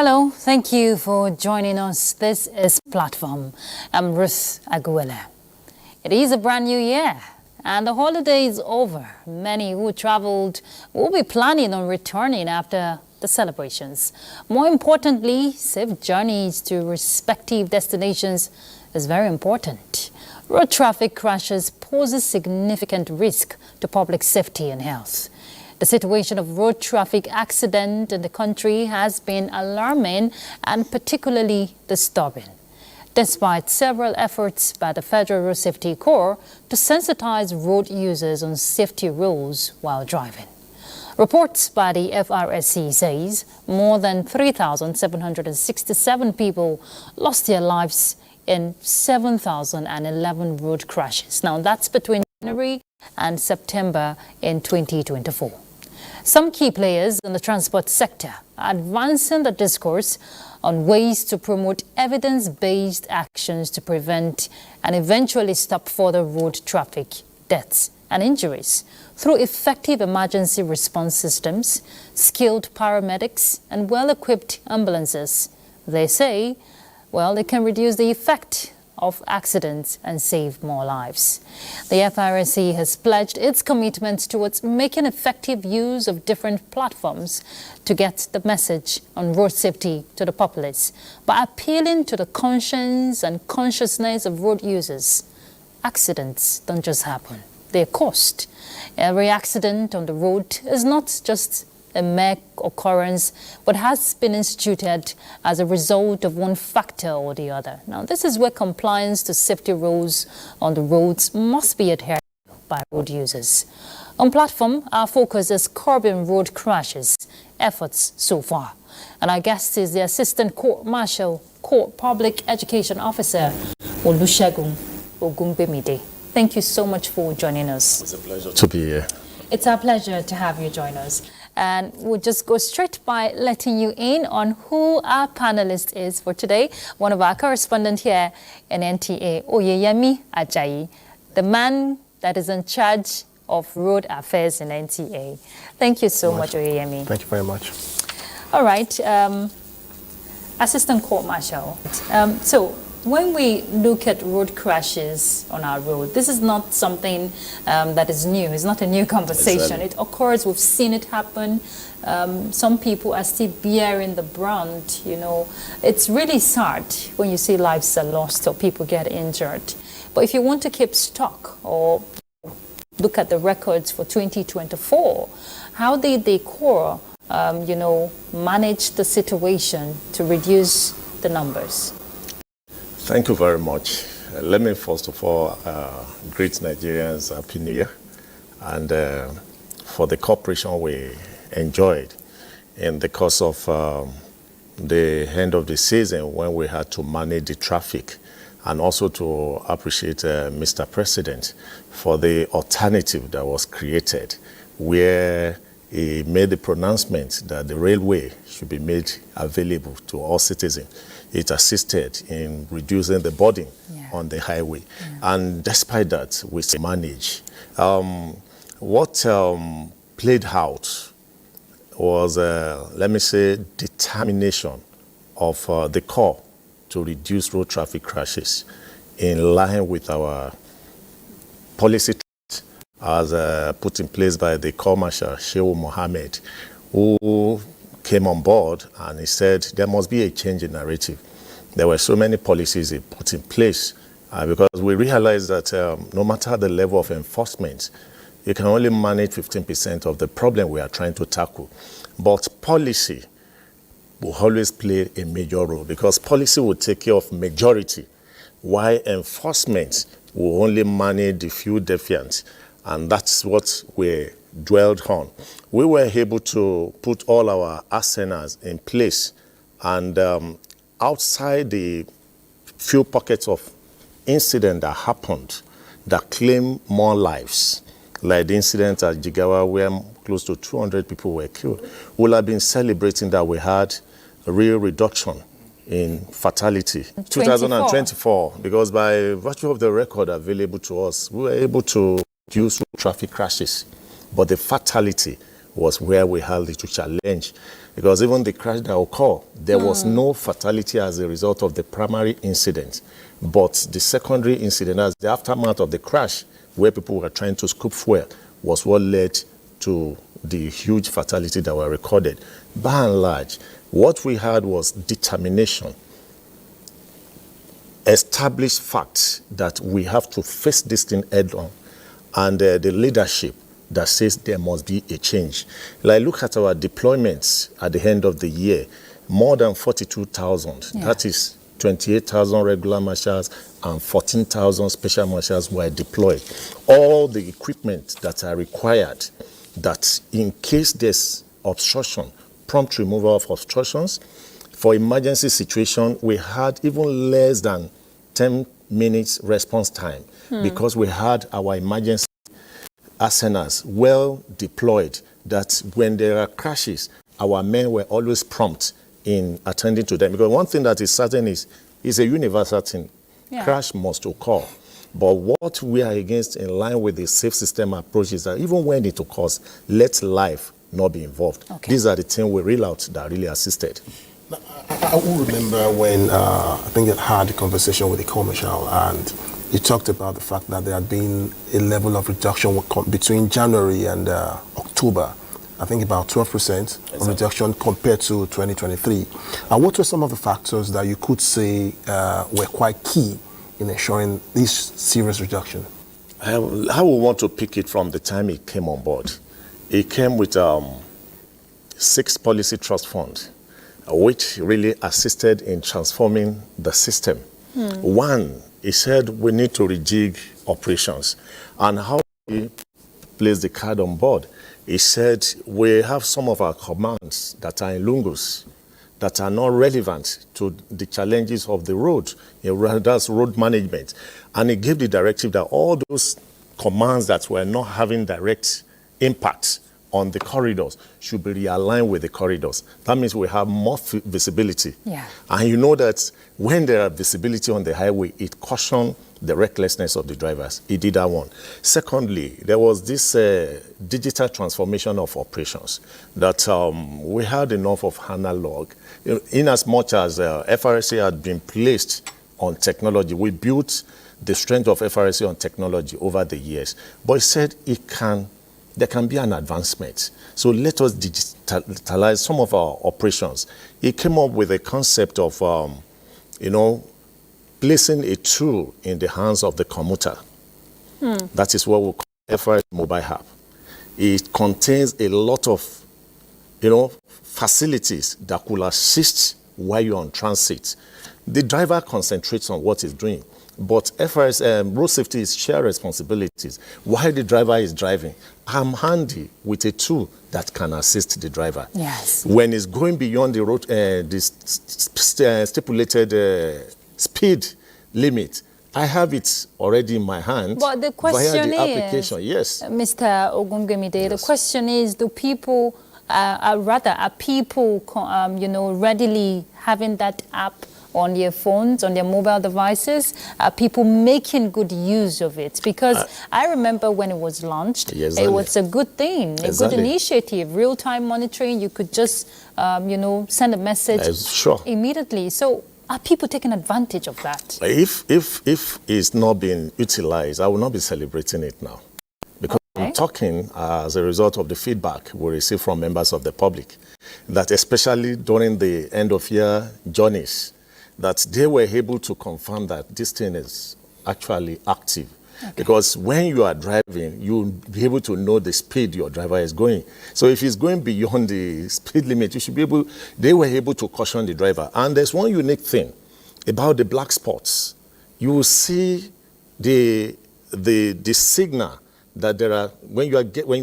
Hello, thank you for joining us. This is Platform. I'm Ruth Aguilera. It is a brand new year and the holiday is over. Many who traveled will be planning on returning after the celebrations. More importantly, safe journeys to respective destinations is very important. Road traffic crashes pose a significant risk to public safety and health. The situation of road traffic accident in the country has been alarming and particularly disturbing, despite several efforts by the Federal Road Safety Corps to sensitize road users on safety rules while driving. Reports by the FRSC says more than 3,767 people lost their lives in 7,011 road crashes. Now that's between January and September in 2024. Some key players in the transport sector are advancing the discourse on ways to promote evidence-based actions to prevent and eventually stop further road traffic deaths and injuries through effective emergency response systems, skilled paramedics, and well-equipped ambulances. They say, well, they can reduce the effect of accidents and save more lives. The FRSC has pledged its commitment towards making effective use of different platforms to get the message on road safety to the populace by appealing to the conscience and consciousness of road users. Accidents don't just happen, they're caused. Every accident on the road is not just a mere occurrence, but has been instituted as a result of one factor or the other. Now, this is where compliance to safety rules on the roads must be adhered to by road users. On Platform, our focus is curbing road crashes efforts so far. And our guest is the Assistant Court Marshal, Court Public Education Officer, Olusegun Ogunbemide. Thank you so much for joining us. It's a pleasure to be here. It's our pleasure to have you join us. And we'll just go straight by letting you in on who our panelist is for today. One of our correspondents here in NTA, Oyeyemi Ajayi, the man that is in charge of road affairs in NTA. Thank you so much, Oyeyemi. Thank you very much. All right, Assistant Court Marshal. So when we look at road crashes on our road, this is not something that is new. It's not a new conversation. Exactly. It occurs. We've seen it happen. Some people are still bearing the brunt. You know, it's really sad when you see lives are lost or people get injured. But if you want to keep stock or look at the records for 2024, how did the Corps, manage the situation to reduce the numbers? Thank you very much. Let me first of all greet Nigerians Happy New Year and for the cooperation we enjoyed in the course of the end of the season when we had to manage the traffic, and also to appreciate Mr. President for the alternative that was created where he made the pronouncement that the railway should be made available to all citizens. It assisted in reducing the burden on the highway. And despite that, we still manage. What played out was, let me say, determination of the Corps to reduce road traffic crashes in line with our policy as put in place by the Corps Marshal, Shehu Mohammed, who came on board and he said there must be a change in narrative. There were so many policies he put in place because we realized that no matter the level of enforcement, you can only manage 15% of the problem we are trying to tackle. But policy will always play a major role because policy will take care of majority, while enforcement will only manage the few defiants. And that's what we dwelled on. We were able to put all our arsenals in place, and outside the few pockets of incident that happened that claimed more lives, like the incident at Jigawa where close to 200 people were killed, we'll have been celebrating that we had a real reduction in fatality. 2024, because by virtue of the record available to us, we were able to reduce traffic crashes, but the fatality was where we had the challenge. Because even the crash that occurred, there was no fatality as a result of the primary incident. But the secondary incident, as the aftermath of the crash, where people were trying to scoop fuel, was what led to the huge fatality that were recorded. By and large, what we had was determination, established facts that we have to face this thing head on, and the leadership that says there must be a change. Like, look at our deployments at the end of the year, more than 42,000. Yeah. That is 28,000 regular marshals and 14,000 special marshals were deployed. All the equipment that are required, that in case there's obstruction, prompt removal of obstructions. For emergency situation, we had even less than 10 minutes response time because we had our emergency arsenals well deployed, that when there are crashes, our men were always prompt in attending to them. Because one thing that is certain is a universal thing. Yeah. Crash must occur. But what we are against, in line with the safe system approach, is that even when it occurs, let life not be involved. Okay. These are the things we reel out that really assisted. I will remember when I think I had a conversation with the commercial, and you talked about the fact that there had been a level of reduction between January and October. I think about 12% of reduction compared to 2023. And what were some of the factors that you could say were quite key in ensuring this serious reduction? I would want to pick it from the time it came on board. It came with 6 policy trust funds, which really assisted in transforming the system. One, he said we need to rejig operations. And how he placed the card on board, he said we have some of our commands that are in Lungus that are not relevant to the challenges of the road. That's road management. And he gave the directive that all those commands that were not having direct impact on the corridors should be realigned with the corridors. That means we have more visibility. Yeah. And you know that when there are visibility on the highway, it cautions the recklessness of the drivers. He did that one. Secondly, there was this digital transformation of operations that we had enough of analog. In as much as FRSA had been placed on technology, we built the strength of FRSA on technology over the years. But he said there can be an advancement. So let us digitalize some of our operations. He came up with a concept of, placing a tool in the hands of the commuter. That is what we call FRS mobile app. It contains a lot of, facilities that could assist while you're on transit. The driver concentrates on what he's doing. But FRS, road safety is shared responsibilities. While the driver is driving, I'm handy with a tool that can assist the driver. Yes. When it's going beyond the road, stipulated speed limit, I have it already in my hand. But the question via the application. Yes. Mr. Ogumgemide, the question is, are people, readily having that app on their phones, on their mobile devices? Are people making good use of it? Because I remember when it was launched, it was a good thing, a good initiative, real-time monitoring. You could just, send a message immediately. So are people taking advantage of that? If it's not being utilized, I will not be celebrating it now. Because I'm talking as a result of the feedback we receive from members of the public, that especially during the end-of-year journeys, that they were able to confirm that this thing is actually active. Okay. Because when you are driving, you'll be able to know the speed your driver is going. So if he's going beyond the speed limit, they were able to caution the driver. And there's one unique thing about the black spots. You will see the signal that there are, when you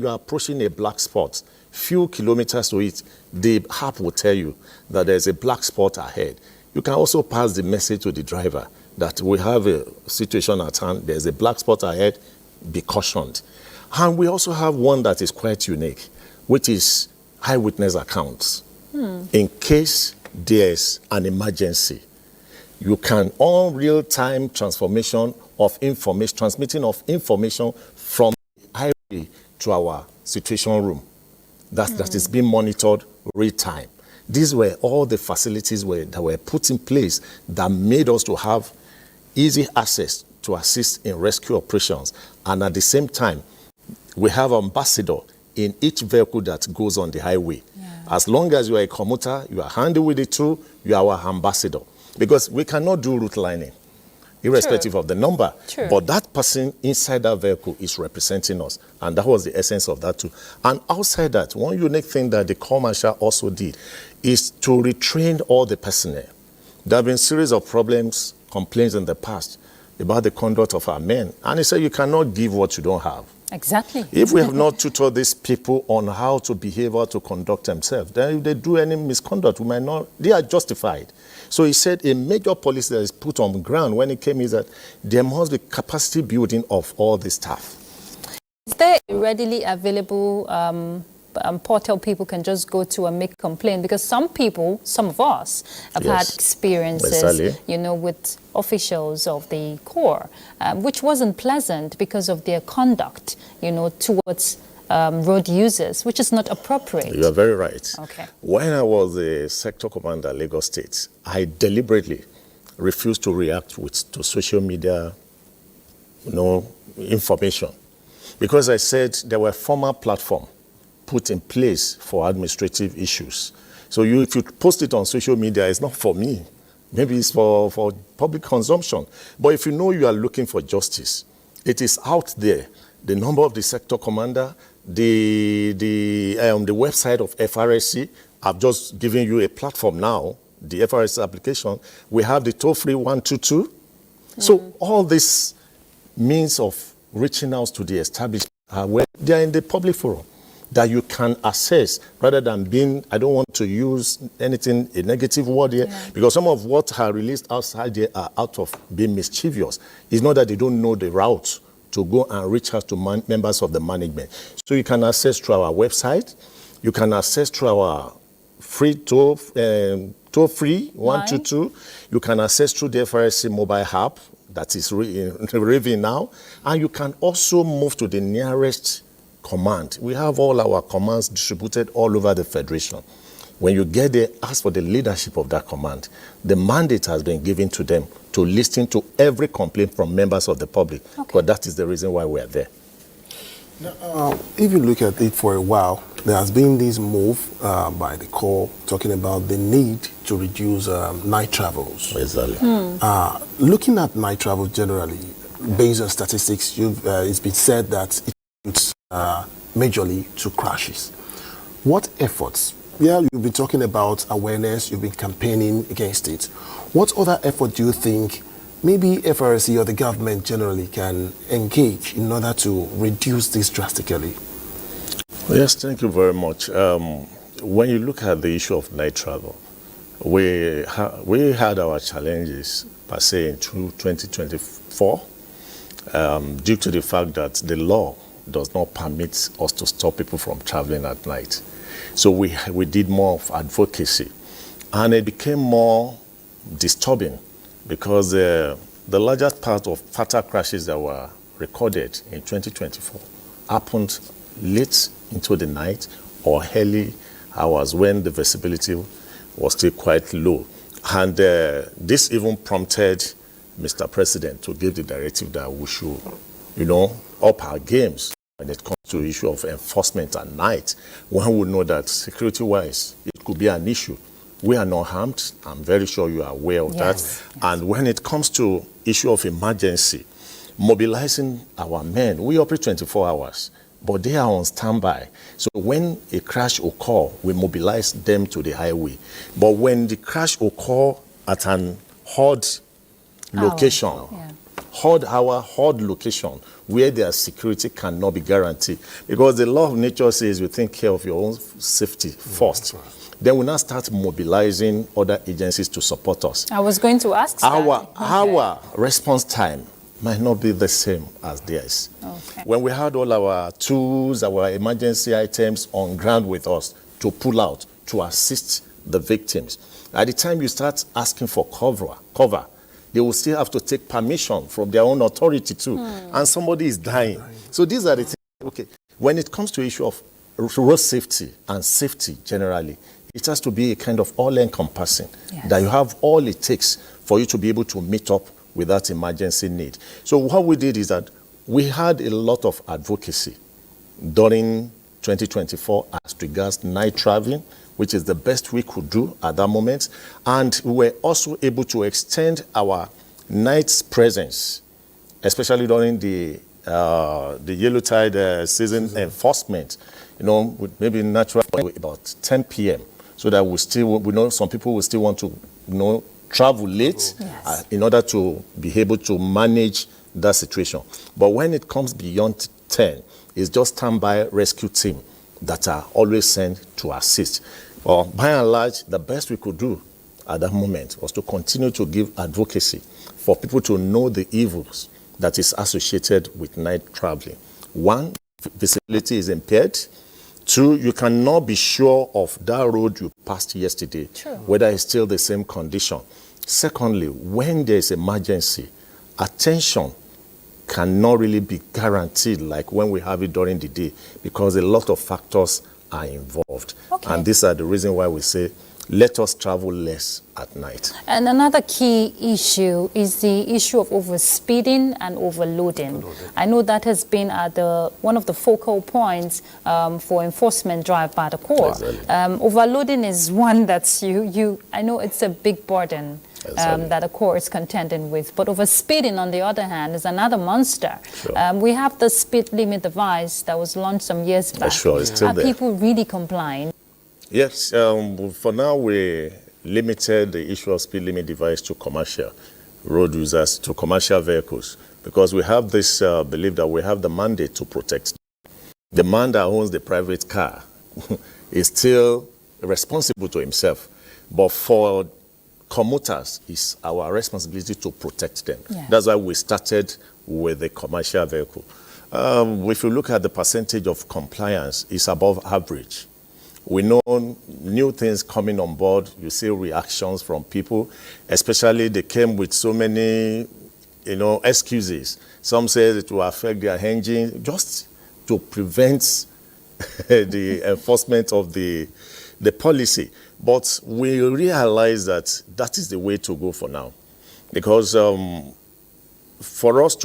are approaching a black spot, few kilometers to it, the app will tell you that there's a black spot ahead. You can also pass the message to the driver that we have a situation at hand, there's a black spot ahead, be cautioned. And we also have one that is quite unique, which is eyewitness accounts. In case there's an emergency, you can on real-time transformation of information, transmitting of information from the highway to our situation room. that is being monitored real time. These were all the facilities that were put in place that made us to have easy access to assist in rescue operations. And at the same time, we have an ambassador in each vehicle that goes on the highway. Yeah. As long as you are a commuter, you are handy with the tool, you are our ambassador. Because we cannot do route lining, irrespective of the number. True. But that person inside that vehicle is representing us. And that was the essence of that too. And outside that, one unique thing that the Corps Marshal also did is to retrain all the personnel. There have been a series of problems, complaints in the past about the conduct of our men. And he said, you cannot give what you don't have. Exactly. If we have not tutored these people on how to behave or to conduct themselves, then if they do any misconduct, they are justified. So he said a major policy that is put on the ground when it came is that there must be capacity building of all the staff. Is there a readily available portal people can just go to and make complaint? Because some of us have had experiences, with officials of the Corps, which wasn't pleasant because of their conduct, towards road users, which is not appropriate. You are very right. Okay. When I was a sector commander at Lagos State, I deliberately refused to react to social media, information, because I said there were formal platforms put in place for administrative issues. So if you post it on social media, it's not for me. Maybe it's for public consumption. But if you know you are looking for justice, it is out there. The number of the sector commander, the website of FRSC, I've just given you a platform now, the FRSC application. We have the toll-free 122. Mm-hmm. So all these means of reaching out to the establishment where they are in the public forum that you can assess rather than being, I don't want to use anything, a negative word here, because some of what are released outside there are out of being mischievous. It's not that they don't know the route to go and reach out to members of the management. So you can access through our website, you can access through our free toll-free 122, you can access through the FRSC mobile app that is raving now, and you can also move to the nearest command. We have all our commands distributed all over the Federation. When you get there, ask for the leadership of that command. The mandate has been given to them to listen to every complaint from members of the public. Okay. But that is the reason why we are there. Now, if you look at it for a while, there has been this move by the Corps talking about the need to reduce night travels. Exactly. Looking at night travel generally, based on statistics, it's been said that it contributes majorly to crashes. What efforts? You've been talking about awareness, you've been campaigning against it. What other effort do you think maybe FRSC or the government generally can engage in order to reduce this drastically? Yes, thank you very much. When you look at the issue of night travel, we had our challenges per se in 2024 due to the fact that the law does not permit us to stop people from traveling at night. So we did more of advocacy, and it became more disturbing because the largest part of fatal crashes that were recorded in 2024 happened late into the night or early hours when the visibility was still quite low. And this even prompted Mr. President to give the directive that we should, up our games when it comes to the issue of enforcement at night. One would know that security-wise, it could be an issue. We are not harmed. I'm very sure you are aware of that. And when it comes to issue of emergency, mobilizing our men, we operate 24 hours, but they are on standby. So when a crash occurs, we mobilize them to the highway. But when the crash occurs at an odd location, odd location, where their security cannot be guaranteed, because the law of nature says you think care of your own safety first. Then we now start mobilizing other agencies to support us. I was going to ask Our response time might not be the same as theirs. Okay. When we had all our tools, our emergency items on ground with us to pull out, to assist the victims, at the time you start asking for cover, they will still have to take permission from their own authority too. And somebody is dying. So these are the things. Okay. When it comes to issue of road safety and safety generally, it has to be a kind of all-encompassing, that you have all it takes for you to be able to meet up with that emergency need. So what we did is that we had a lot of advocacy during 2024 as regards night traveling, which is the best we could do at that moment. And we were also able to extend our night's presence, especially during the yellow tide season enforcement, with maybe natural about 10 p.m. so that we know some people will still want to, travel late in order to be able to manage that situation. But when it comes beyond 10, it's just standby rescue team that are always sent to assist. Well, by and large, the best we could do at that moment was to continue to give advocacy for people to know the evils that is associated with night traveling. One, visibility is impaired. Two, you cannot be sure of that road you passed yesterday, whether it's still the same condition. Secondly, when there's emergency, attention cannot really be guaranteed like when we have it during the day, because a lot of factors are involved. And these are the reason why we say, let us travel less at night. And another key issue is the issue of overspeeding and overloading. I know that has been at one of the focal points for enforcement drive by the Corps. Overloading is one that's I know it's a big burden that the Corps is contending with, but overspeeding, on the other hand, is another monster. We have the speed limit device that was launched some years back. It's still there. Are people really complying? Yes, for now we limited the issue of speed limit device to commercial road users, to commercial vehicles, because we have this belief that we have the mandate to protect. The man that owns the private car is still responsible to himself, but for commuters, it's our responsibility to protect them. That's why we started with the commercial vehicle. If you look at the percentage of compliance, it's above average. We know new things coming on board. You see reactions from people, especially they came with so many, excuses. Some say it will affect their engine, just to prevent the enforcement of the policy. But we realize that that is the way to go for now, because for us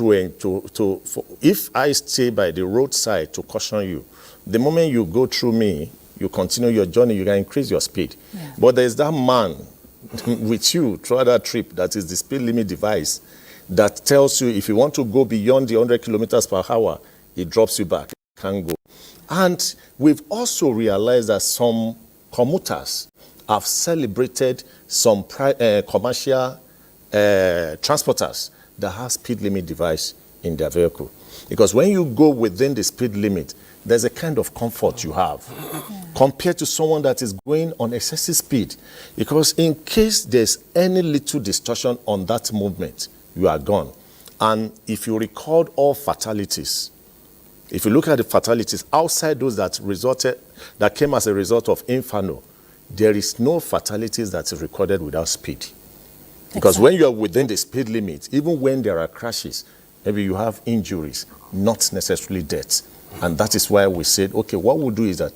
if I stay by the roadside to caution you, the moment you go through me, you continue your journey, you can increase your speed. But there's that man with you throughout that trip that is the speed limit device that tells you if you want to go beyond the 100 kilometers per hour, it drops you back. You can't go. And we've also realized that some commuters have celebrated some commercial transporters that have speed limit device in their vehicle. Because when you go within the speed limit, there's a kind of comfort you have compared to someone that is going on excessive speed. Because in case there's any little distortion on that movement, you are gone. And if you record all fatalities, if you look at the fatalities outside those that came as a result of inferno, there is no fatalities that is recorded without speed. Because when you are within the speed limit, even when there are crashes, maybe you have injuries, not necessarily deaths. And that is why we said, okay, what we'll do is that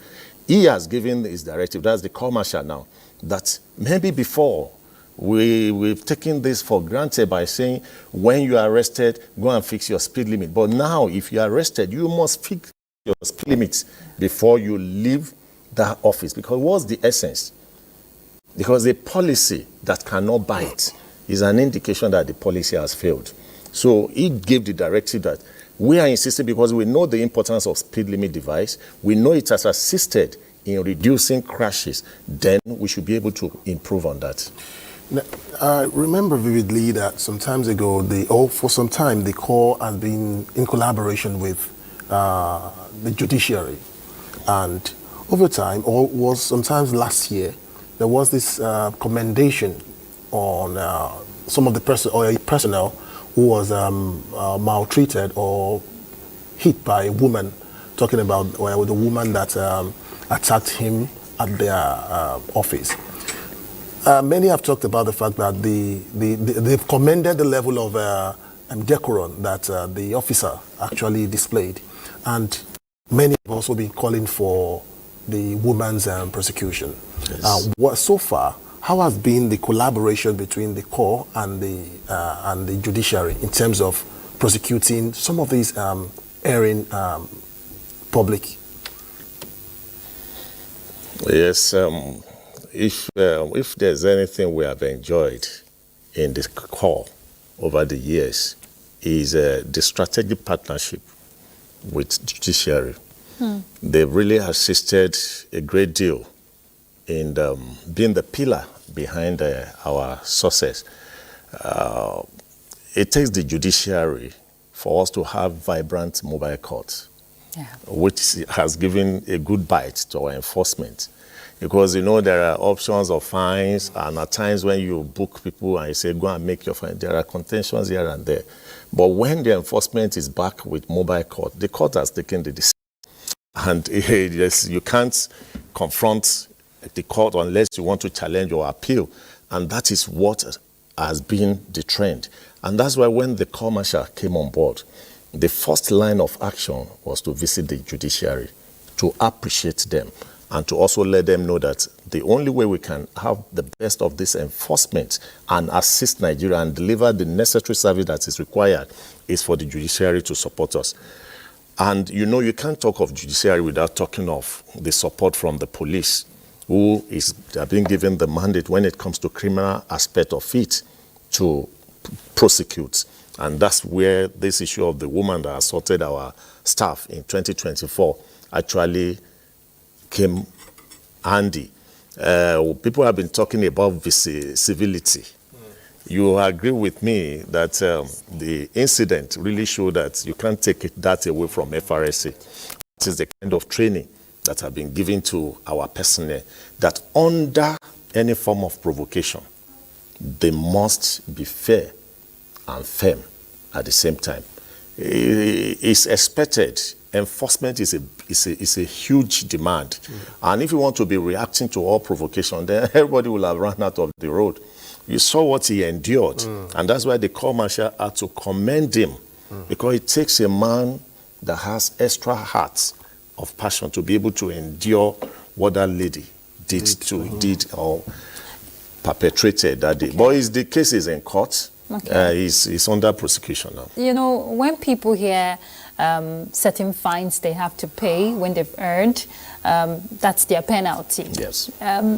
he has given his directive, that's the commercial now, that maybe before we've taken this for granted by saying when you are arrested, go and fix your speed limit. But now, if you are arrested, you must fix your speed limit before you leave that office. Because what's the essence? Because a policy that cannot bite is an indication that the policy has failed. So he gave the directive that we are insisting, because we know the importance of speed limit device, we know it has assisted in reducing crashes, then we should be able to improve on that. Now, I remember vividly that some times ago, for some time, the Corps has been in collaboration with the judiciary. And over time, or was sometimes last year, there was this commendation on some of the personnel who was maltreated or hit by a woman, talking about the woman that attacked him at their office. Many have talked about the fact that they've commended the level of decorum that the officer actually displayed. And many have also been calling for the woman's prosecution. Yes. So far, how has been the collaboration between the court and the judiciary in terms of prosecuting some of these erring public? Yes, if there's anything we have enjoyed in the court over the years, is the strategic partnership with judiciary. They really assisted a great deal in being the pillar behind our success. It takes the judiciary for us to have vibrant mobile courts, which has given a good bite to our enforcement. Because, you know, there are options of fines, and at times when you book people and you say, go and make your fine, there are contentions here and there. But when the enforcement is back with mobile court, the court has taken the decision. And yes, you can't confront the court unless you want to challenge or appeal. And that is what has been the trend. And that's why when the court martial came on board, the first line of action was to visit the judiciary, to appreciate them, and to also let them know that the only way we can have the best of this enforcement and assist Nigeria and deliver the necessary service that is required is for the judiciary to support us. And you know, you can't talk of judiciary without talking of the support from the police, who is being given the mandate when it comes to criminal aspect of it to prosecute. And that's where this issue of the woman that assaulted our staff in 2024 actually came handy. People have been talking about civility. You agree with me that the incident really showed that you can't take that away from FRSA. It is the kind of training that have been given to our personnel, that under any form of provocation, they must be fair and firm at the same time. It's expected. Enforcement is a huge demand. And if you want to be reacting to all provocation, then everybody will have run out of the road. You saw what he endured. And that's why the court martial had to commend him, because it takes a man that has extra heart of passion to be able to endure what that lady did or perpetrated that day. But the case is in court. He's under prosecution now. You know, when people hear certain fines they have to pay when they've earned, that's their penalty. Yes.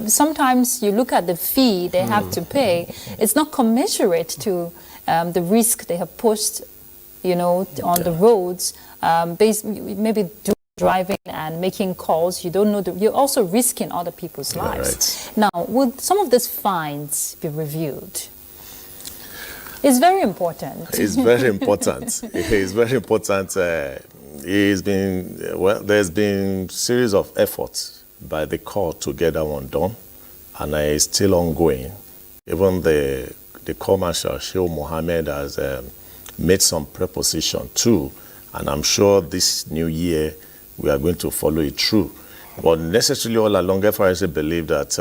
Sometimes you look at the fee they have to pay, it's not commensurate to the risk they have posed, you know, on the roads, maybe driving and making calls. You don't know, you're also risking other people's lives. Right. Now, would some of these fines be reviewed? It's very important. It's very important. It's very important. There's been series of efforts by the court to get that one done, and it's still ongoing. Even the court martial, Sheikh Mohammed, has made some preposition too, and I'm sure this new year we are going to follow it through. But necessarily all along, FRSA believe that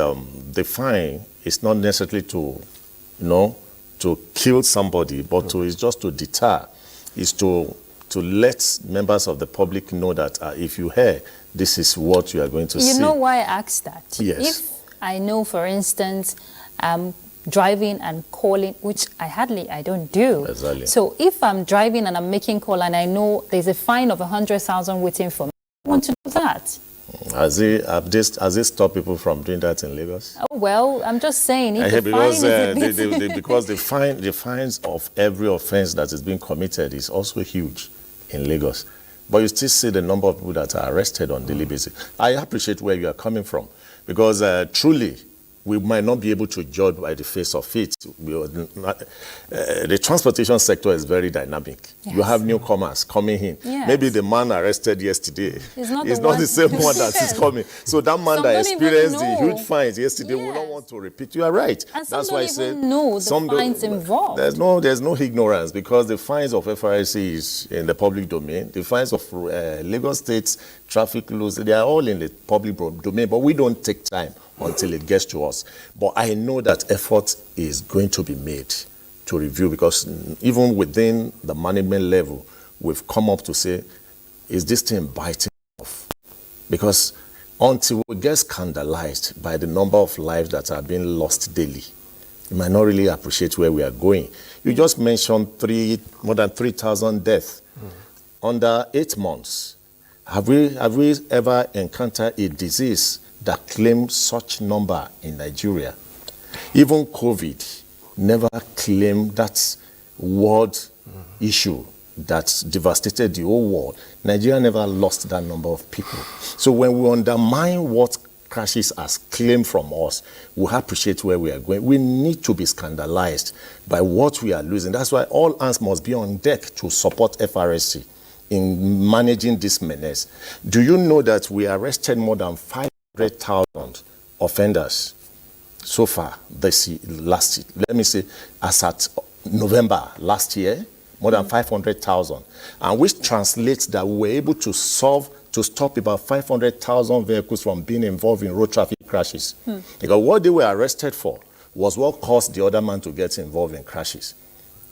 the fine is not necessarily to, to kill somebody, but is just to deter, is to let members of the public know that if you hear, this is what you are going to see. You know why I asked that? Yes. If I know, for instance, driving and calling, which I don't do. Exactly. So if I'm driving and I'm making call and I know there's a fine of 100,000 waiting for me, I want to do that. Has it stopped people from doing that in Lagos? Oh, well, I'm just saying. If because because the fines of every offense that is being committed is also huge in Lagos. But you still see the number of people that are arrested on daily basis. I appreciate where you are coming from, because truly, we might not be able to judge by the face of it. The transportation sector is very dynamic. Yes. You have newcomers coming in. Yes. Maybe the man arrested yesterday is not the same one that is coming. So that man that experienced the huge fines yesterday will not want to repeat. You are right. And that's why I said know the fines involved. There's no ignorance, because the fines of FRSC is in the public domain. The fines of Lagos State traffic laws, they are all in the public domain, but we don't take time until it gets to us. But I know that effort is going to be made to review, because even within the management level, we've come up to say, is this thing biting off? Because until we get scandalized by the number of lives that are being lost daily, you might not really appreciate where we are going. You just mentioned more than 3,000 deaths under 8 months. Have we ever encountered a disease that claimed such number in Nigeria? Even COVID never claimed that world issue that devastated the whole world. Nigeria never lost that number of people. So when we undermine what crashes as claimed from us, we appreciate where we are going. We need to be scandalized by what we are losing. That's why all hands must be on deck to support FRSC in managing this menace. Do you know that we arrested more than 500,000 offenders so far let me say, as at November last year, more than 500,000, and which translates that we were able to stop about 500,000 vehicles from being involved in road traffic crashes. Because what they were arrested for was what caused the other man to get involved in crashes.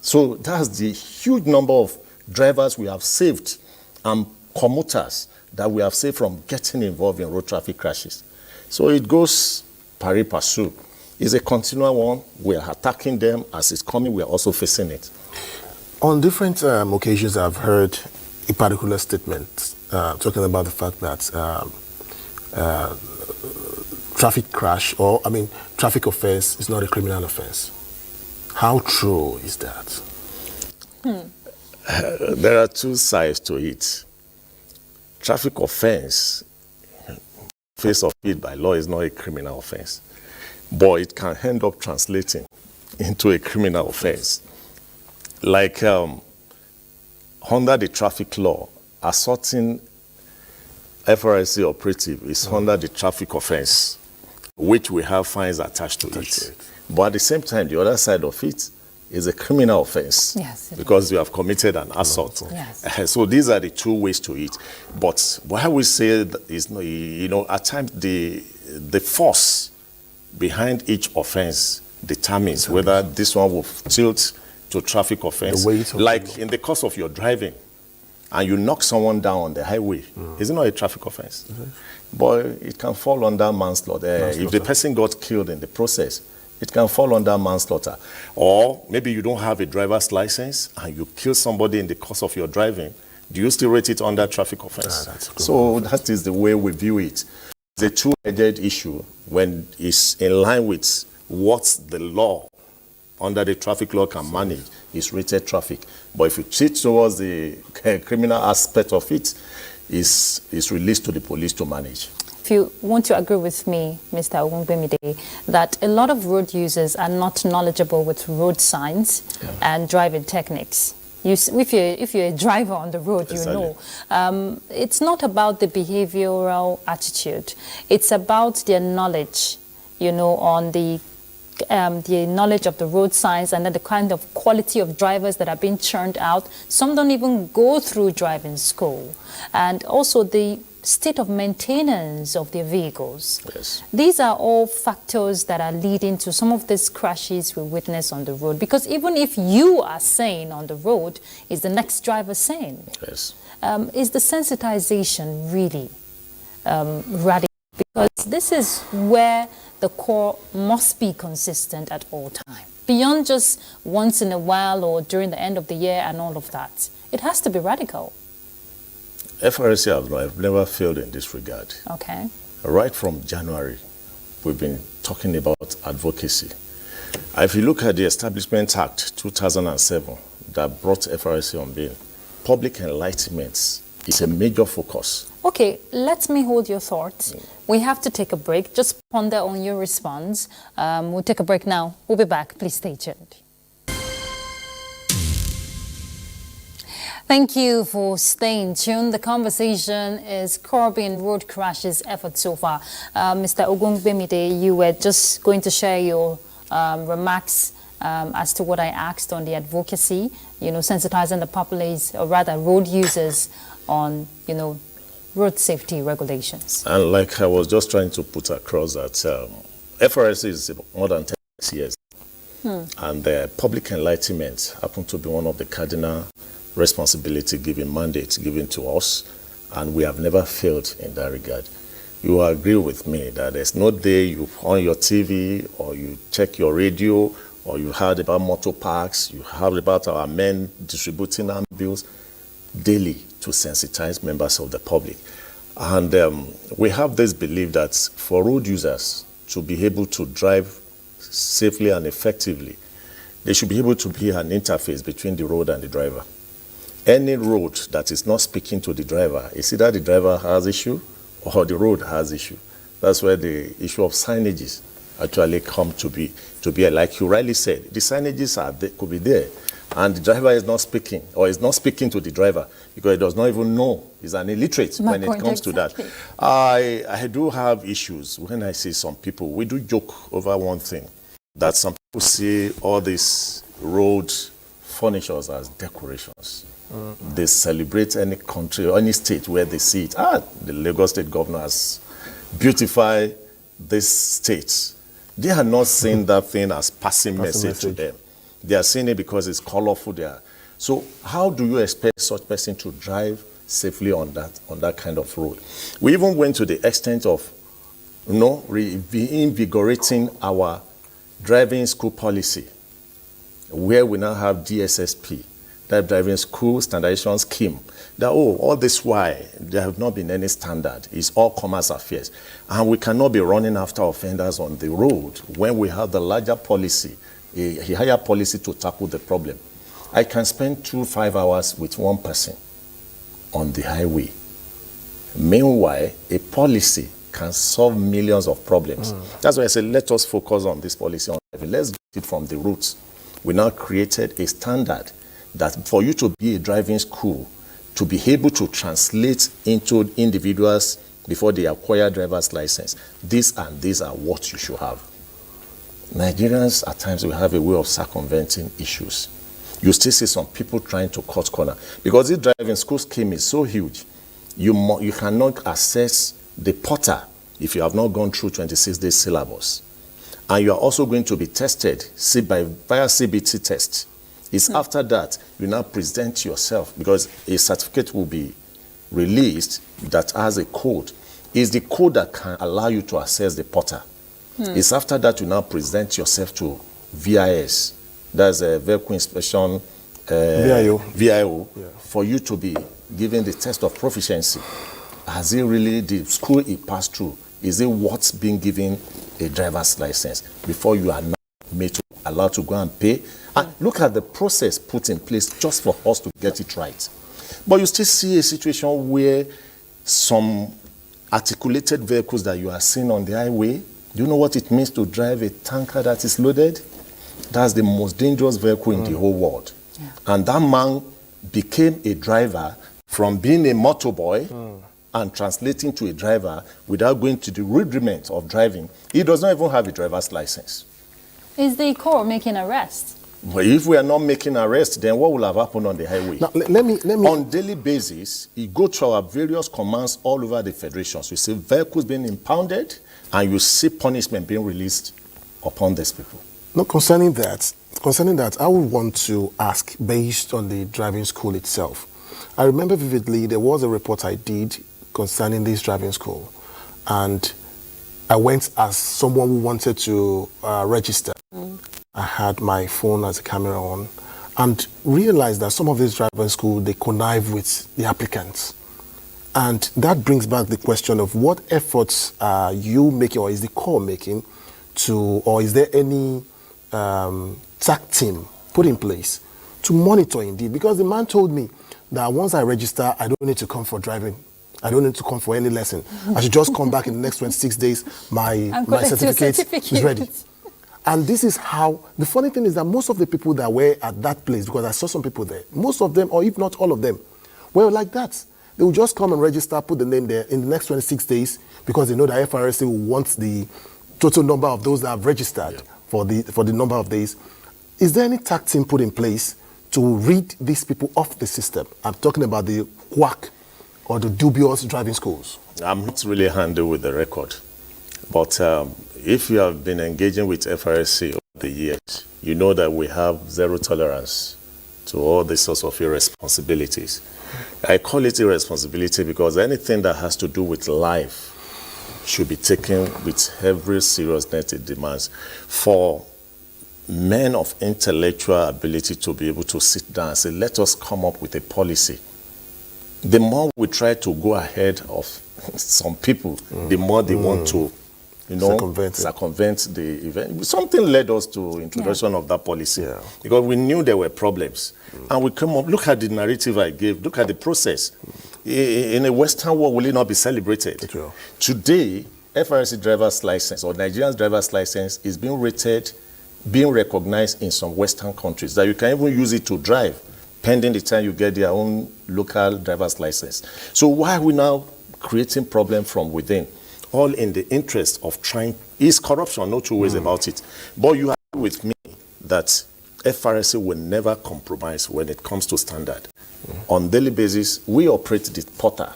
So that's the huge number of drivers we have saved and commuters that we have saved from getting involved in road traffic crashes. So it goes pari passu. It's a continual one. We are attacking them as it's coming. We are also facing it. On different occasions, I've heard a particular statement talking about the fact that traffic offense is not a criminal offense. How true is that? There are two sides to it. Traffic offense, face of it by law, is not a criminal offense, but it can end up translating into a criminal offense. Like under the traffic law, assaulting FRSC operative is under the traffic offense, which we have fines attached to it. But at the same time, the other side of it is a criminal offense. Yes, because you have committed an assault. Yes. So these are the two ways to it. But why we say that is, at times the force behind each offense determines whether this one will tilt to traffic offense. Like in the course of your driving, and you knock someone down on the highway, is it not a traffic offense? But it can fall under manslaughter. If the person got killed in the process, it can fall under manslaughter. Or maybe you don't have a driver's license and you kill somebody in the course of your driving. Do you still rate it under traffic offense? So that is the way we view it. It's a two-edged issue when it's in line with what the law under the traffic law can manage is rated traffic. But if you cheat towards the criminal aspect of it, is released to the police to manage. If you want to agree with me, Mr. Ogungbemide, that a lot of road users are not knowledgeable with road signs and driving techniques. If you're a driver on the road, you know. It's not about the behavioral attitude. It's about their knowledge, on the knowledge of the road signs and then the kind of quality of drivers that are being churned out. Some don't even go through driving school. And also the state of maintenance of their vehicles. Yes. These are all factors that are leading to some of these crashes we witness on the road. Because even if you are sane on the road, is the next driver sane? Yes. Is the sensitization really radical? Because this is where the core must be consistent at all times. Beyond just once in a while or during the end of the year and all of that. It has to be radical. FRSC have never failed in this regard. Okay. Right from January, we've been talking about advocacy. If you look at the Establishment Act 2007 that brought FRSC on being, public enlightenment is a major focus. Okay, let me hold your thoughts. We have to take a break. Just ponder on your response. We'll take a break now. We'll be back. Please stay tuned. Thank you for staying tuned. The conversation is curbing road crashes effort so far. Mr. Ogungbemide, you were just going to share your remarks as to what I asked on the advocacy, sensitizing the populace, or rather road users on, road safety regulations. And like I was just trying to put across that FRSC is more than 10 years. And public enlightenment happened to be one of the cardinal responsibility given, mandate given to us, and we have never failed in that regard. you agree with me that there's no day you on your TV or you check your radio or you heard about motor parks, you heard about our men distributing arm bills daily to sensitize members of the public. And we have this belief that for road users to be able to drive safely and effectively, there should be able to be an interface between the road and the driver. Any road that is not speaking to the driver, is either the driver has issue or the road has issue. That's where the issue of signages actually come to be. Like you rightly said, the signages could be there, and the driver is not speaking, or is not speaking to the driver because he does not even know. He's an illiterate when it comes to that. I do have issues when I see some people. We do joke over one thing, that some people see all these road furnitures as decorations. They celebrate any country or any state where they see it. The Lagos State governor has beautified this state. They are not seeing that thing as passing message to them. They are seeing it because it's colorful there. So how do you expect such person to drive safely on that kind of road? We even went to the extent of reinvigorating our driving school policy, where we now have DSSP, that driving school standardization scheme, that all this while there have not been any standard. It's all commerce affairs. And we cannot be running after offenders on the road when we have the larger policy, a higher policy to tackle the problem. I can spend 5 hours with one person on the highway. Meanwhile, a policy can solve millions of problems. That's why I said, let us focus on this policy on driving. Let's get it from the roots. We now created a standard that for you to be a driving school, to be able to translate into individuals before they acquire driver's license, these and these are what you should have. Nigerians, at times, we have a way of circumventing issues. You still see some people trying to cut corner. Because this driving school scheme is so huge, you cannot access the portal if you have not gone through 26 days syllabus. And you are also going to be tested via CBT test. It's after that you now present yourself, because a certificate will be released that has a code. It's the code that can allow you to access the portal. It's after that you now present yourself to VIS. That's a vehicle inspection VIO for you to be given the test of proficiency. Has it really, the school it passed through, is it what's being given a driver's license before you are now allowed to go and pay? And look at the process put in place just for us to get it right. But you still see a situation where some articulated vehicles that you are seeing on the highway, do you know what it means to drive a tanker that is loaded? That's the most dangerous vehicle in the whole world. Yeah. And that man became a driver from being a motorboy and translating to a driver without going to the rudiment of driving. He does not even have a driver's license. Is the court making arrests? Well, if we are not making arrests, then what will have happened on the highway? Now, let me. On daily basis, you go to our various commands all over the federations. You see vehicles being impounded, and you see punishment being released upon these people. No, concerning that, I would want to ask, based on the driving school itself. I remember vividly there was a report I did concerning this driving school, and I went as someone who wanted to register. I had my phone as a camera on and realized that some of these driving schools, they connive with the applicants. And that brings back the question of what efforts are you making, or is the corps making or is there any TAC team put in place to monitor indeed? Because the man told me that once I register, I don't need to come for driving. I don't need to come for any lesson. I should just come back in the next 26 days. My certificate is ready. And this is how, the funny thing is that most of the people that were at that place, because I saw some people there, most of them, or if not all of them, were like that. They will just come and register, put the name there in the next 26 days, because they know that FRSA will want the total number of those that have registered for the number of days. Is there any tax team put in place to read these people off the system? I'm talking about the quack or the dubious driving schools. I'm not really handy with the record. But if you have been engaging with FRSC over the years, you know that we have zero tolerance to all these sorts of irresponsibilities. I call it irresponsibility because anything that has to do with life should be taken with every seriousness it demands for men of intellectual ability to be able to sit down and say, let us come up with a policy. The more we try to go ahead of some people, the more they want to, circumvent the event. Something led us to introduction of that policy because we knew there were problems. And we came up, look at the narrative I gave, look at the process. In a Western world, will it not be celebrated? It will. Today, FRC driver's license or Nigerian's driver's license is being rated, being recognized in some Western countries that you can even use it to drive pending the time you get their own local driver's license. So why are we now creating problem from within? All in the interest of trying, is corruption, no two ways about it. But you agree with me that FRC will never compromise when it comes to standard. On daily basis, we operate the portal.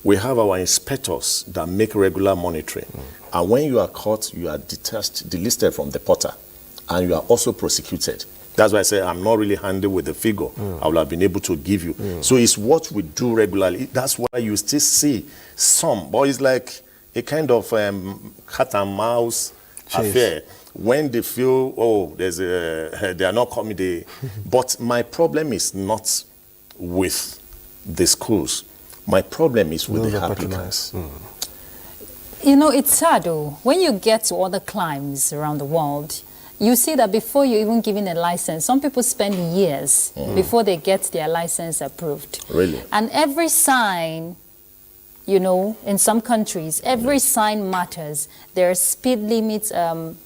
We have our inspectors that make regular monitoring. And when you are caught, you are detached, delisted from the portal. And you are also prosecuted. That's why I say I'm not really handy with the figure I would have been able to give you. So it's what we do regularly. That's why you still see some, but it's like a kind of cat and mouse affair. When they feel, oh, they are not coming, but my problem is not with the schools. My problem is with the applicants. You know, it's sad though. When you get to other climes around the world, you see that before you even given a license, some people spend years before they get their license approved. Really? And every sign, you know, in some countries, every sign matters. There are speed limits,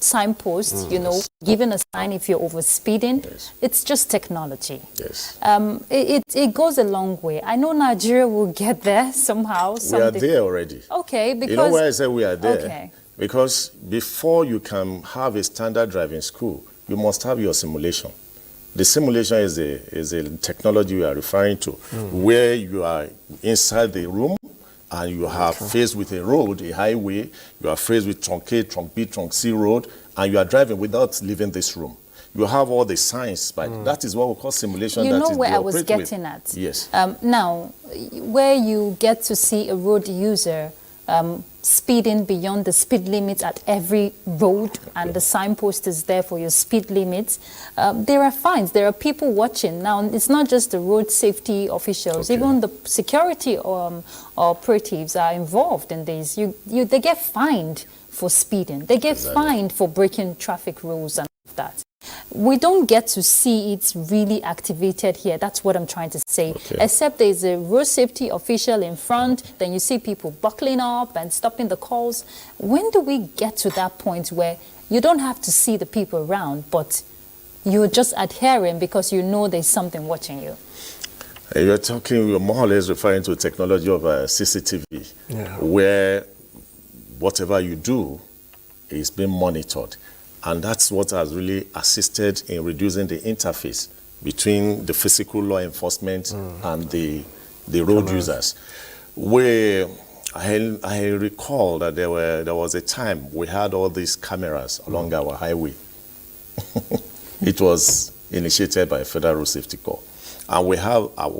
signposts, you know, given a sign if you're over speeding. It's just technology. It goes a long way. I know Nigeria will get there somehow. We are there already. Okay, because... You know why I say we are there? Okay. Because before you can have a standard driving school, you must have your simulation. The simulation is a technology we are referring to, where you are inside the room and you are faced with a road, a highway, you are faced with trunk A, trunk B, trunk C road, and you are driving without leaving this room. You have all the signs, but that is what we call simulation. You know where I was getting at? Yes. Now, where you get to see a road user speeding beyond the speed limit at every road, and the signpost is there for your speed limits, there are fines. There are people watching. Now, it's not just the road safety officials, even the security operatives are involved in this. They get fined for speeding. They get fined for breaking traffic rules and all of that. We don't get to see it really activated here. That's what I'm trying to say. Except there's a road safety official in front, then you see people buckling up and stopping the calls. When do we get to that point where you don't have to see the people around, but you're just adhering because you know there's something watching you? You're more or less referring to the technology of CCTV, where whatever you do is being monitored. And that's what has really assisted in reducing the interface between the physical law enforcement and the road users. I recall that there was a time we had all these cameras along our highway. It was initiated by Federal Road Safety Corps. And we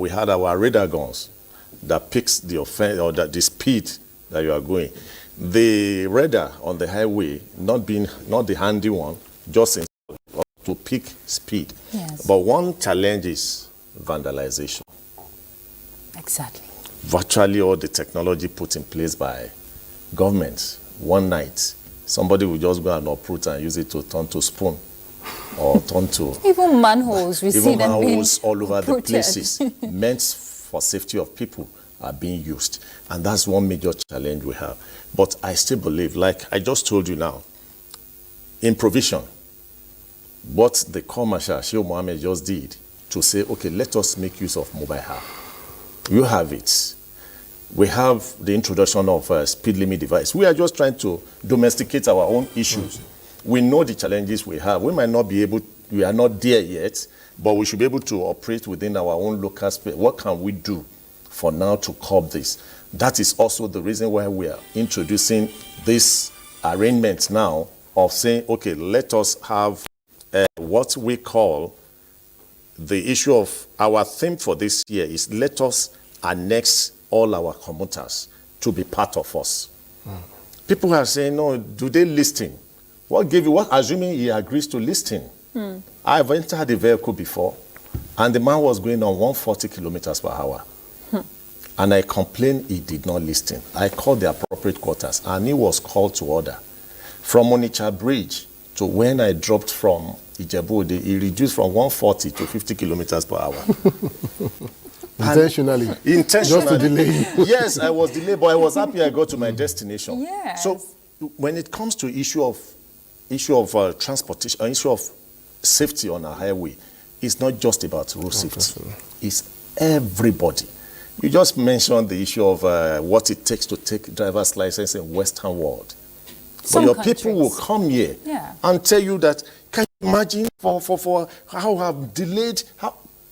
had our radar guns that picks the offense or the speed that you are going. The radar on the highway, not the handy one, just to pick speed. But one challenge is vandalization. Exactly. Virtually all the technology put in place by governments, one night, somebody will just go and uproot and use it to turn to spoon or turn to... Even manholes, we see them being manholes all over the places meant for safety of people are being used. And that's one major challenge we have. But I still believe, like I just told you now, in provision, what the Corps Marshal Sheikh Mohammed just did to say, okay, let us make use of mobile app. You have it. We have the introduction of a speed limit device. We are just trying to domesticate our own issues. We know the challenges we have. We might not be able, we are not there yet, but we should be able to operate within our own local space. What can we do for now to curb this? That is also the reason why we are introducing this arrangement now of saying, okay, let us have what we call the issue of our theme for this year is let us annex all our commuters to be part of us. People are saying, no, do they listen? What gave you, what, assuming he agrees to listen? I've entered the vehicle before, and the man was going on 140 kilometers per hour. And I complained he did not listen. I called the appropriate quarters, and he was called to order. From Onitsha Bridge to when I dropped from Ijebu, he reduced from 140 to 50 kilometers per hour. Intentionally. Just to delay you. Yes, I was delayed, but I was happy I got to my destination. Yes. So when it comes to issue of transportation, issue of safety on our highway, it's not just about road safety. It's everybody. You just mentioned the issue of what it takes to take driver's license in Western world. But your people will come here and tell you that, can you imagine for how I've delayed?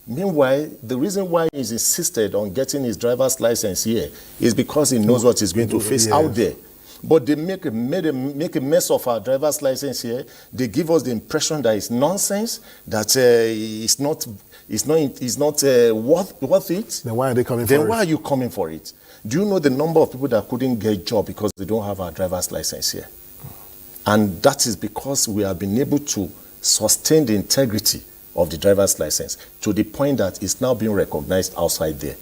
Meanwhile, the reason why he's insisted on getting his driver's license here is because he knows what he's going to face out there. But they make a mess of our driver's license here. They give us the impression that it's nonsense, that it's not worth it. Then why are they coming for it? Then why are you coming for it? Do you know the number of people that couldn't get a job because they don't have our driver's license here? And that is because we have been able to sustain the integrity of the driver's license to the point that it's now being recognized outside there.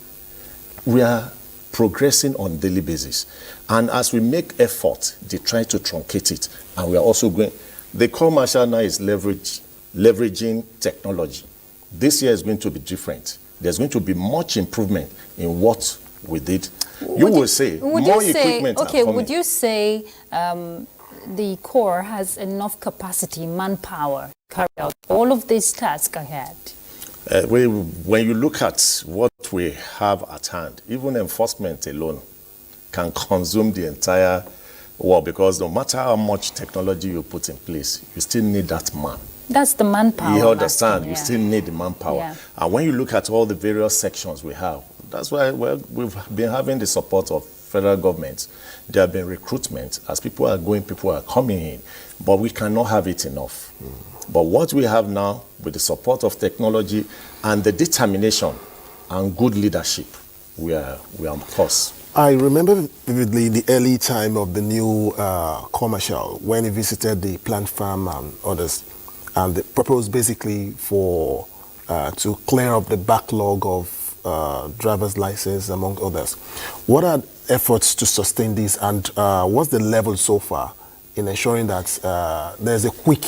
We are progressing on a daily basis. And as we make effort, they try to truncate it. And we are also going, the core marshal now is leveraging technology. This year is going to be different. There's going to be much improvement in what we did. You will say more equipment are coming. Would you say the Corps has enough capacity, manpower, to carry out all of these tasks ahead? When you look at what we have at hand, even enforcement alone can consume the entire world, because no matter how much technology you put in place, you still need that man. That's the manpower. You understand, you still need the manpower. Yeah. And when you look at all the various sections we have, that's why we've been having the support of federal government. There have been recruitment. As people are going, people are coming in. But we cannot have it enough. But what we have now, with the support of technology and the determination and good leadership, we are on course. I remember vividly the early time of the new commercial when he visited the plant farm and others. And the purpose basically for to clear up the backlog of driver's license, among others. What are efforts to sustain this, and what's the level so far in ensuring that there's a quick,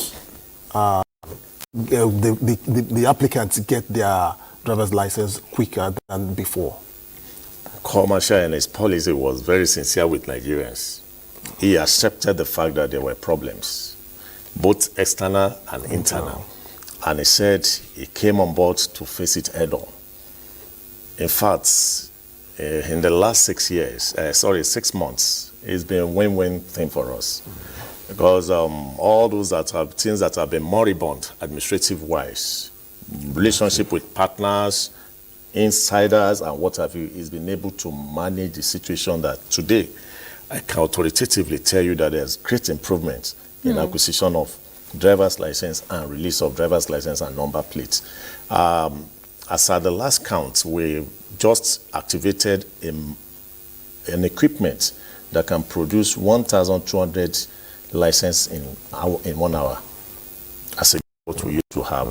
the applicants get their driver's license quicker than before? Commercial and his policy was very sincere with Nigerians. He accepted the fact that there were problems, both external and internal. And he said he came on board to face it head on. In fact, in the last 6 months, it's been a win-win thing for us. Because all those things that have been moribund, administrative-wise, relationship with partners, insiders, and what have you, he's been able to manage the situation that today, I can authoritatively tell you that there's great improvement in acquisition of driver's license and release of driver's license and number plates. As at the last count, we just activated an equipment that can produce 1,200 licenses in 1 hour, as what we used to have.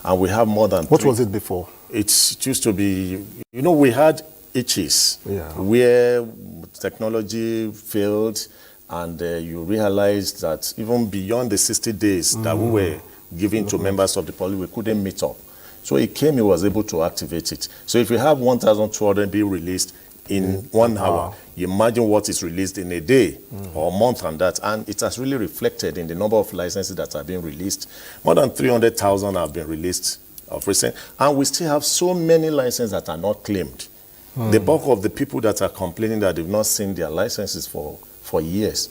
And we have more than What was it before? It used to be, we had itches where technology failed, and you realized that even beyond the 60 days that we were giving to members of the public, we couldn't meet up. So he was able to activate it. So if you have 1,200 being released in 1 hour, you imagine what is released in a day or a month and that. And it has really reflected in the number of licenses that are being released. More than 300,000 have been released of recent. And we still have so many licenses that are not claimed. The bulk of the people that are complaining that they've not seen their licenses for years,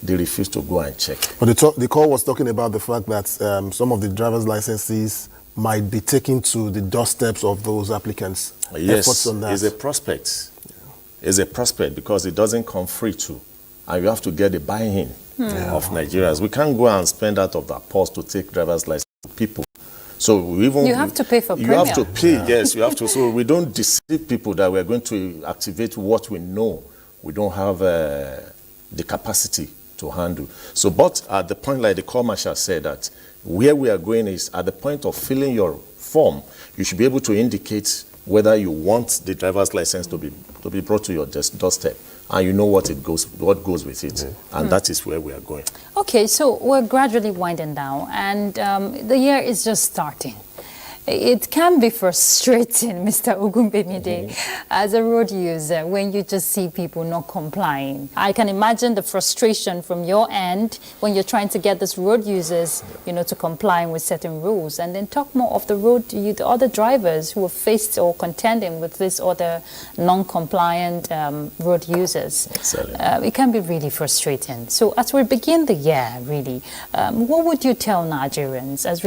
they refuse to go and check. But the call was talking about the fact that some of the driver's licenses might be taken to the doorsteps of those applicants. Yes, efforts on that. It's a prospect. It's a prospect because it doesn't come free to. And you have to get the buy-in of Nigerians. We can't go and spend out of our purse to take driver's license to people. So you have to pay for premium. You have to pay, yes, you have to. So we don't deceive people that we're going to activate what we know we don't have the capacity to handle. So, but at the point, like the Corps Marshal said, that where we are going is at the point of filling your form, you should be able to indicate whether you want the driver's license to be brought to your doorstep, and you know what goes with it, and that is where we are going. Okay, so we're gradually winding down, and the year is just starting. It can be frustrating, Mr. Ogunbemide, as a road user, when you just see people not complying. I can imagine the frustration from your end when you're trying to get these road users, to comply with certain rules. And then talk more of the other drivers who are faced or contending with these other non-compliant road users. It can be really frustrating. So as we begin the year, really, what would you tell Nigerians as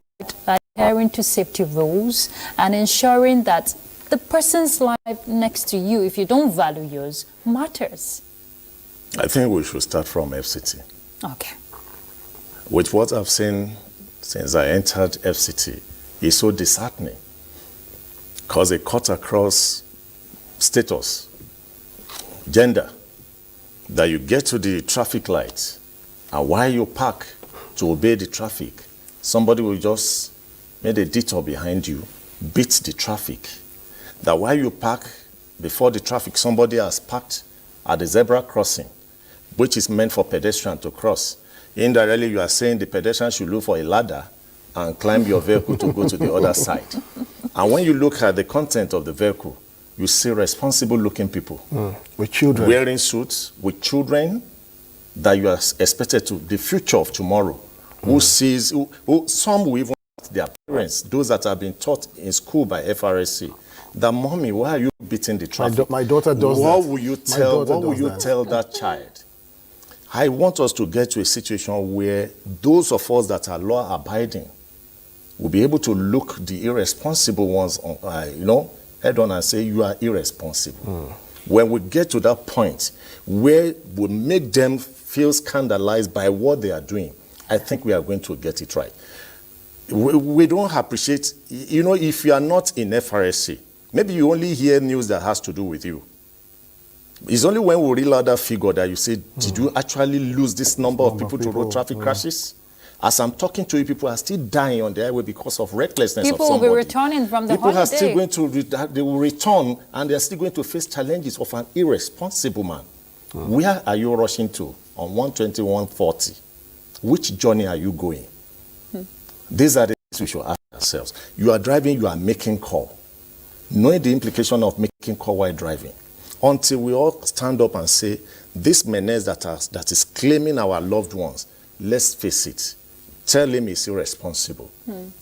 adhering to safety rules and ensuring that the person's life next to you, if you don't value yours, matters? I think we should start from FCT. Okay. With what I've seen since I entered FCT, is so disheartening, because it cuts across status, gender, that you get to the traffic light, and while you park to obey the traffic, somebody will just made a detour behind you, beat the traffic. That while you park before the traffic, somebody has parked at the zebra crossing, which is meant for pedestrians to cross. Indirectly, you are saying the pedestrian should look for a ladder and climb your vehicle to go to the other side. And when you look at the content of the vehicle, you see responsible-looking people. With children. Wearing suits, with children, that you are expected to, the future of tomorrow, who some will even their parents, those that have been taught in school by FRSC, that mommy, why are you beating the traffic? My daughter does what that. Will you tell? What will you tell that child? I want us to get to a situation where those of us that are law-abiding will be able to look the irresponsible ones, head on and say, you are irresponsible. When we get to that point where we make them feel scandalized by what they are doing, I think we are going to get it right. We don't appreciate, if you are not in FRSC, maybe you only hear news that has to do with you. It's only when we realize that figure that you say, did you actually lose this number of people to road traffic crashes? As I'm talking to you, people are still dying on the highway because of recklessness of somebody. People will be returning from the holiday. People are still going to, they will return, and they're still going to face challenges of an irresponsible man. Where are you rushing to on 120, 140? Which journey are you going? These are the things we should ask ourselves. You are driving, you are making call. Knowing the implication of making call while driving. Until we all stand up and say, this menace that is claiming our loved ones, let's face it, tell him he's irresponsible.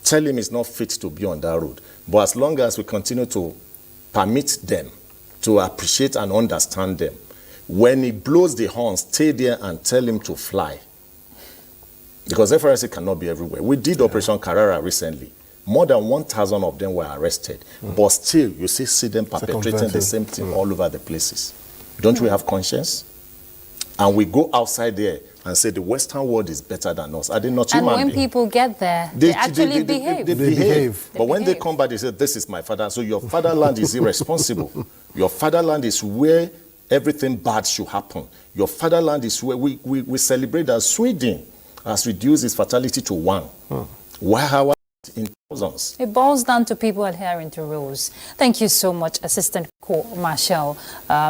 Tell him he's not fit to be on that road. But as long as we continue to permit them, to appreciate and understand them, when he blows the horn, stay there and tell him to fly. Because FRSC cannot be everywhere. We did Operation Carrera recently. More than 1,000 of them were arrested. But still, you see them perpetrating the same thing all over the places. Don't we have conscience? And we go outside there and say the Western world is better than us. Are they not human beings? And when people get there, they actually behave. They behave. But when they come back, they say, this is my father. So your fatherland is irresponsible. Your fatherland is where everything bad should happen. Your fatherland is where we celebrate that Sweden has reduced its fatality to 1. Why are in thousands? It boils down to people adhering to rules. Thank you so much, Assistant Corps Marshal.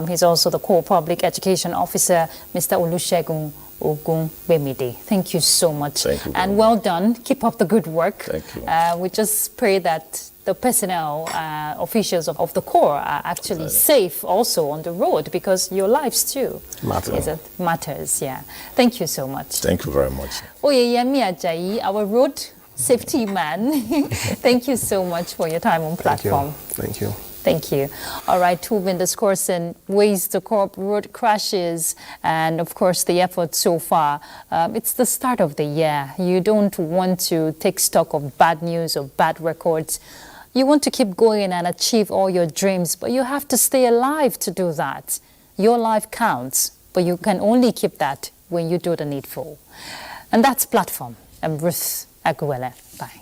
He's also the Corps Public Education Officer, Mr. Olusegun Ogunbemide. Thank you so much. Thank you. And well done. Keep up the good work. Thank you. We just pray that the personnel, officials of the Corps are actually safe also on the road, because your lives too matters. Yeah. Thank you so much. Thank you very much. Oyeyemi Ajayi, our road safety man. Thank you so much for your time on platform. Thank you. Thank you. All right, we've been discussing ways to curb road crashes and, of course, the effort so far. It's the start of the year. You don't want to take stock of bad news or bad records. You want to keep going and achieve all your dreams, but you have to stay alive to do that. Your life counts, but you can only keep that when you do the needful. And that's Platform. I'm Ruth Aguilera. Bye.